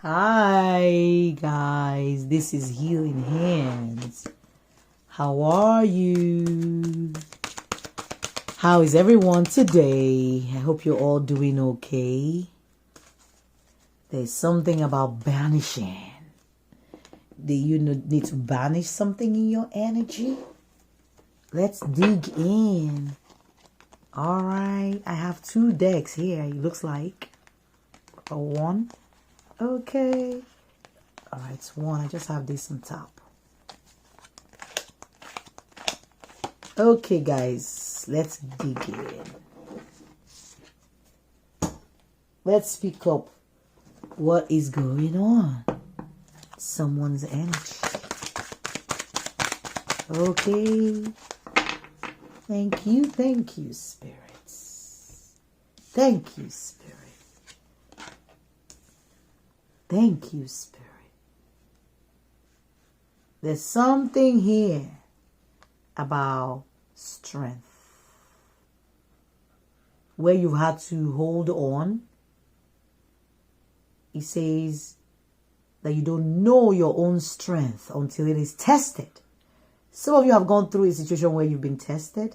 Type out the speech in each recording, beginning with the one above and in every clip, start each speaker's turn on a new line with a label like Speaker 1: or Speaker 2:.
Speaker 1: Hi guys, this is Healing Hands. How are you? How is everyone today? I hope you're all doing okay. There's something about banishing. Do you need to banish something in your energy? Let's dig in. All right, I have 2 decks here, it looks like. Or 1. Okay. All right, it's 1. I just have this on top. Okay, guys, let's dig in. Let's pick up what is going on. Someone's energy. Okay. Thank you, spirits. Thank you, spirit. Thank you, spirit. There's something here about strength, where you've had to hold on. It says that you don't know your own strength until it is tested. Some of you have gone through a situation where you've been tested.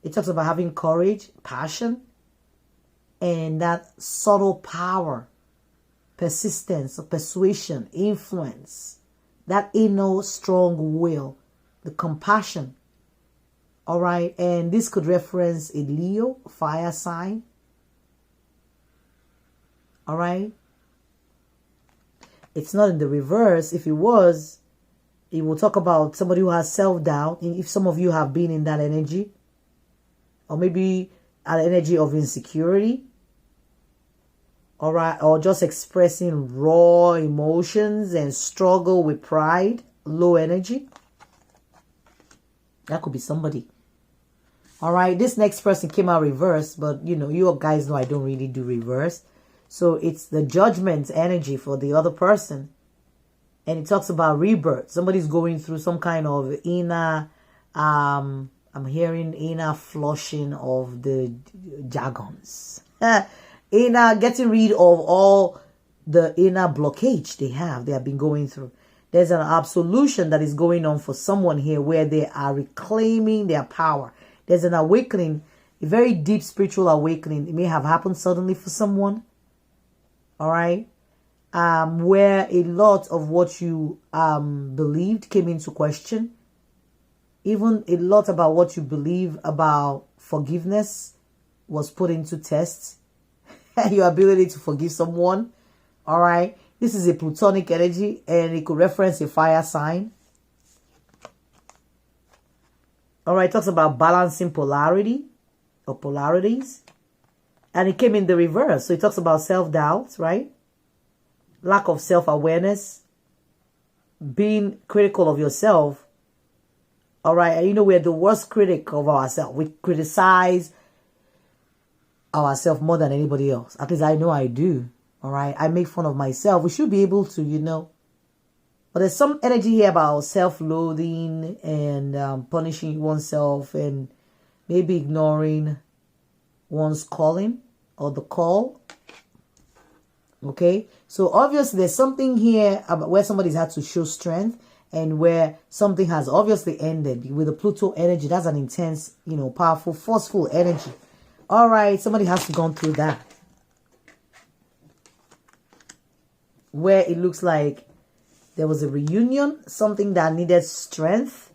Speaker 1: It talks about having courage, passion, and that subtle power, persistence, persuasion, influence, that inner strong will, the compassion. All right. And this could reference a Leo, fire sign. All right. It's not in the reverse. If it was, it will talk about somebody who has self-doubt. If some of you have been in that energy, or maybe an energy of insecurity, all right, or just expressing raw emotions and struggle with pride, low energy. That could be somebody. All right, this next person came out reverse, but you know, you guys know I don't really do reverse. So it's the judgment energy for the other person. And it talks about rebirth. Somebody's going through some kind of inner, I'm hearing inner flushing of the jargons. Inner, getting rid of all the inner blockage they have been going through. There's an absolution that is going on for someone here where they are reclaiming their power. There's an awakening, a very deep spiritual awakening. It may have happened suddenly for someone. All right. Where a lot of what you believed came into question. Even a lot about what you believe about forgiveness was put into test. Your ability to forgive someone. All right. This is a plutonic energy and it could reference a fire sign. All right. It talks about balancing polarity or polarities. And it came in the reverse. So it talks about self-doubt, right? Lack of self-awareness. Being critical of yourself. All right. And you know, we're the worst critic of ourselves. We criticize ourselves more than anybody else. At least I know I do. All right. I make fun of myself. We should be able to, you know. But there's some energy here about self-loathing and punishing oneself and maybe ignoring one's calling or the call. Okay. So obviously there's something here about where somebody's had to show strength and where something has obviously ended. With the Pluto energy, that's an intense, you know, powerful, forceful energy. All right, somebody has to go through that. Where it looks like there was a reunion, something that needed strength.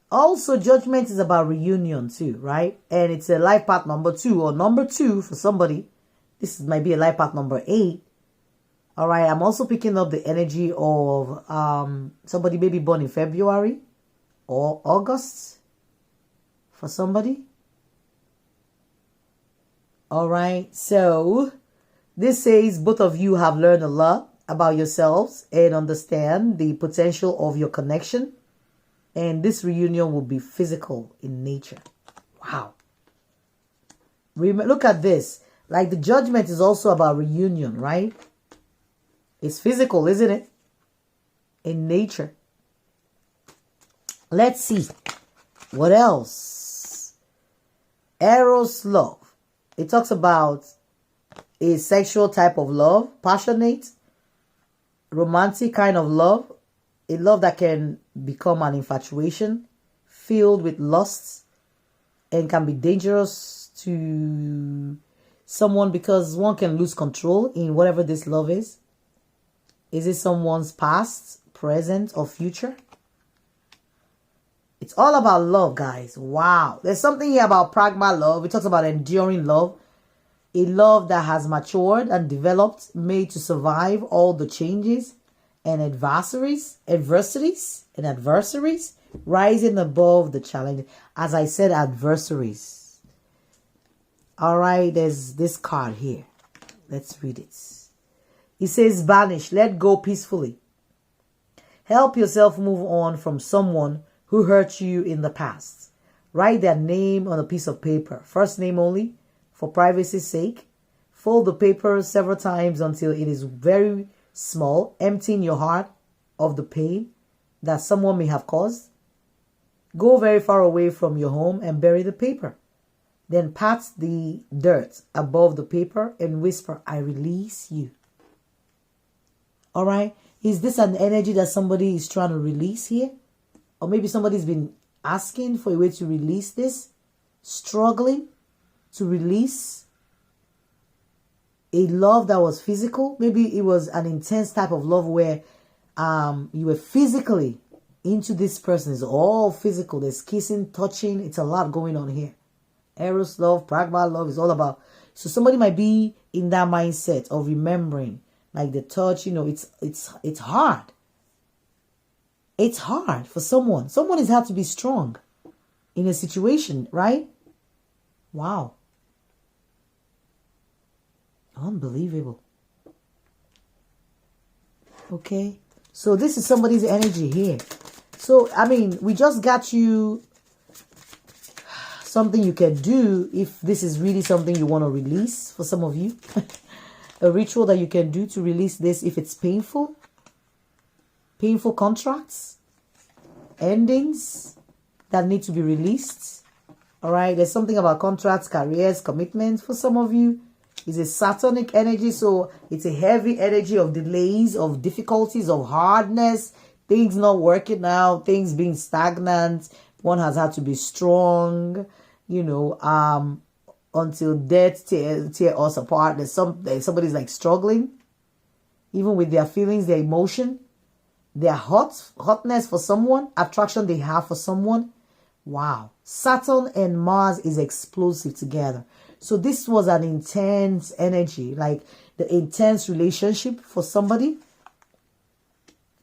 Speaker 1: Also, judgment is about reunion too, right? And it's a life path number 2 or number 2 for somebody. This might be a life path number 8. All right, I'm also picking up the energy of somebody maybe born in February or August for somebody. All right, so this says both of you have learned a lot about yourselves and understand the potential of your connection. And this reunion will be physical in nature. Wow. Look at this. Like the judgment is also about reunion, right? It's physical, isn't it? In nature. Let's see. What else? Eros love. It talks about a sexual type of love, passionate, romantic kind of love, a love that can become an infatuation, filled with lusts, and can be dangerous to someone because one can lose control in whatever this love is. Is it someone's past, present, or future? It's all about love, guys. Wow. There's something here about pragma love. It talks about enduring love. A love that has matured and developed, made to survive all the changes and adversities, rising above the challenge. As I said, adversaries. All right, there's this card here. Let's read it. It says, banish, let go peacefully. Help yourself move on from someone who hurt you in the past. Write their name on a piece of paper. First name only, for privacy's sake. Fold the paper several times until it is very small, emptying your heart of the pain that someone may have caused. Go very far away from your home and bury the paper. Then pat the dirt above the paper and whisper, I release you. All right. Is this an energy that somebody is trying to release here? Or maybe somebody's been asking for a way to release this, struggling to release a love that was physical. Maybe it was an intense type of love where you were physically into this person. It's all physical. There's kissing, touching. It's a lot going on here. Eros love, pragma love is all about. So somebody might be in that mindset of remembering, like the touch. You know, it's hard. It's hard for someone. Someone has had to be strong in a situation, right? Wow. Unbelievable. Okay. So this is somebody's energy here. So, I mean, we just got you something you can do if this is really something you want to release for some of you. A ritual that you can do to release this if it's painful. Painful contracts. Endings that need to be released. All right. There's something about contracts, careers, commitments. For some of you, it's a Saturnic energy. So it's a heavy energy of delays, of difficulties, of hardness, things not working out, things being stagnant. One has had to be strong, you know, until death tear us apart. Somebody's like struggling, even with their feelings, their emotion, their hotness for someone, attraction they have for someone. Wow. Saturn and Mars is explosive together. So this was an intense energy, like the intense relationship for somebody.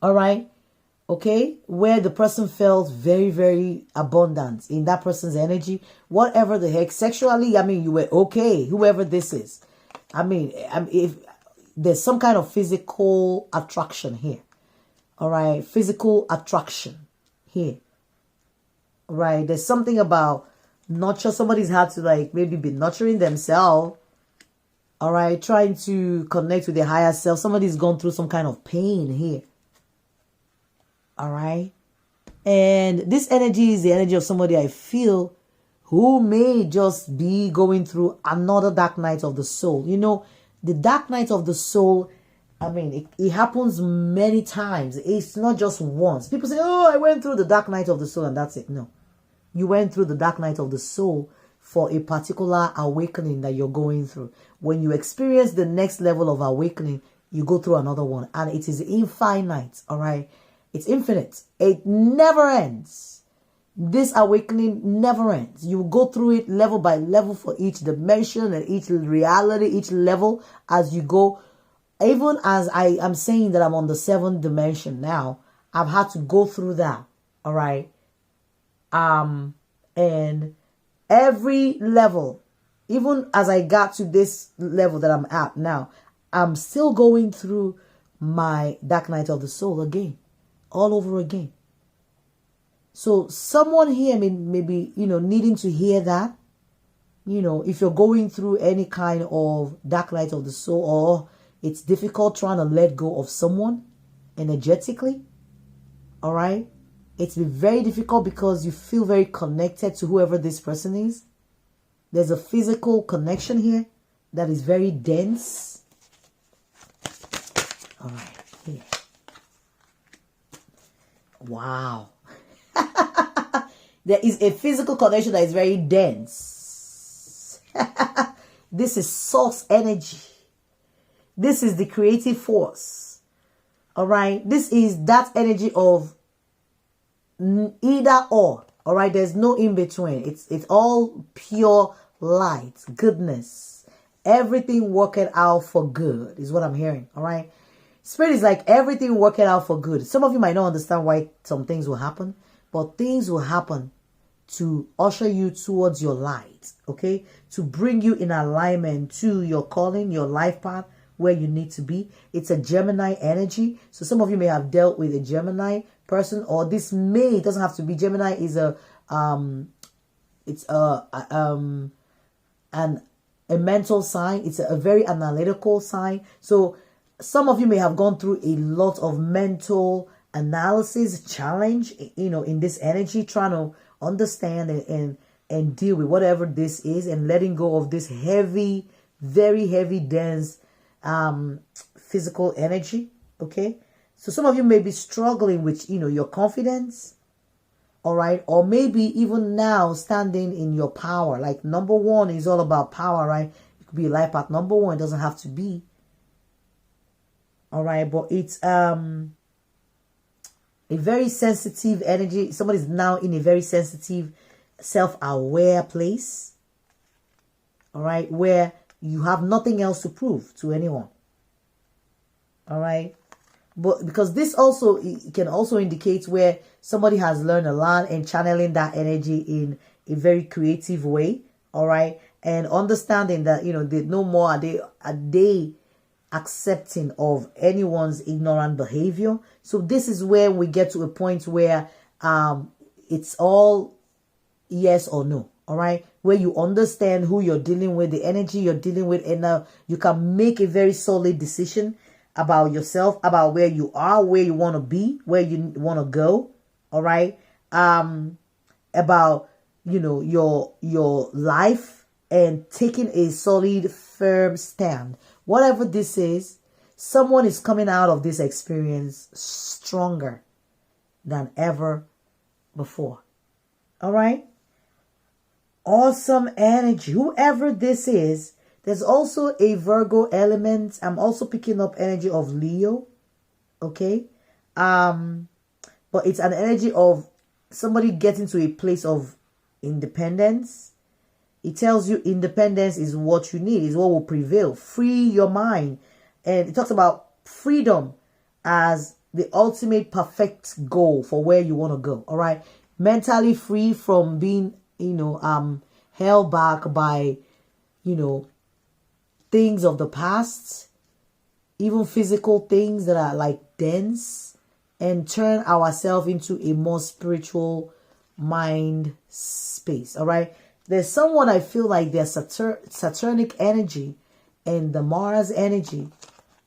Speaker 1: All right. Okay. Where the person felt very, very abundant in that person's energy. Whatever the heck. Sexually, I mean, you were okay. Whoever this is. I mean, if there's some kind of physical attraction here. All right. Physical attraction here. Right. There's something about nurture. Somebody's had to like maybe be nurturing themselves. All right. Trying to connect with their higher self. Somebody's gone through some kind of pain here. All right. And this energy is the energy of somebody I feel who may just be going through another dark night of the soul. You know, the dark night of the soul, I mean, it happens many times. It's not just once. People say, oh, I went through the dark night of the soul and that's it. No. You went through the dark night of the soul for a particular awakening that you're going through. When you experience the next level of awakening, you go through another one. And it is infinite, all right? It's infinite. It never ends. This awakening never ends. You go through it level by level for each dimension and each reality, each level as you go. Even as I am saying that I'm on the 7th dimension now, I've had to go through that, all right? And every level, even as I got to this level that I'm at now, I'm still going through my dark night of the soul again, all over again. So someone here maybe, you know, needing to hear that, you know, if you're going through any kind of dark night of the soul, or it's difficult trying to let go of someone energetically, all right? It's been very difficult because you feel very connected to whoever this person is. There's a physical connection here that is very dense. All right, here. Wow. There is a physical connection that is very dense. This is source energy. This is the creative force. All right. This is that energy of either or. All right. There's no in between. It's all pure light, goodness. Everything working out for good is what I'm hearing. All right. Spirit is like everything working out for good. Some of you might not understand why some things will happen, but things will happen to usher you towards your light, okay? To bring you in alignment to your calling, your life path, where you need to be. It's a Gemini energy. So some of you may have dealt with a Gemini person, or this may, it doesn't have to be. Gemini is a mental sign. It's a very analytical sign. So some of you may have gone through a lot of mental analysis challenge, in this energy, trying to understand and deal with whatever this is, and letting go of this heavy, very heavy, dense physical energy. Okay, so some of you may be struggling with your confidence, all right, or maybe even now standing in your power. Like number one is all about power, right? It could be a life path number one. It doesn't have to be, all right, but it's a very sensitive energy. Somebody's now in a very sensitive, self-aware place. All right. Where you have nothing else to prove to anyone. All right. But because this also, it can also indicate where somebody has learned a lot and channeling that energy in a very creative way. All right. And understanding that, they no more are they accepting of anyone's ignorant behavior. So this is where we get to a point where it's all yes or no. All right, where you understand who you're dealing with, the energy you're dealing with, and now you can make a very solid decision about yourself, about where you are, where you want to be, where you want to go. All right, about your life, and taking a solid, firm stand. Whatever this is, someone is coming out of this experience stronger than ever before. All right? Awesome energy. Whoever this is, there's also a Virgo element. I'm also picking up energy of Leo. Okay? But it's an energy of somebody getting to a place of independence. It tells you independence is what you need, is what will prevail. Free your mind. And it talks about freedom as the ultimate perfect goal for where you want to go. All right. Mentally free from being, held back by, things of the past, even physical things that are like dense, and turn ourselves into a more spiritual mind space. All right. There's someone I feel like their Saturnic energy and the Mars energy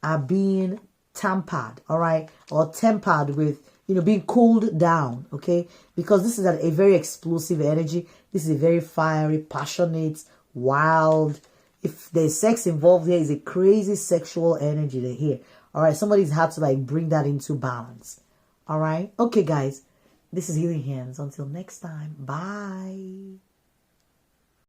Speaker 1: are being tampered, all right, or tempered with, being cooled down, okay? Because this is a very explosive energy. This is a very fiery, passionate, wild. If there's sex involved here, is a crazy sexual energy there here. All right, somebody's had to bring that into balance. All right, okay, guys, this is Healing Hands. Until next time, bye.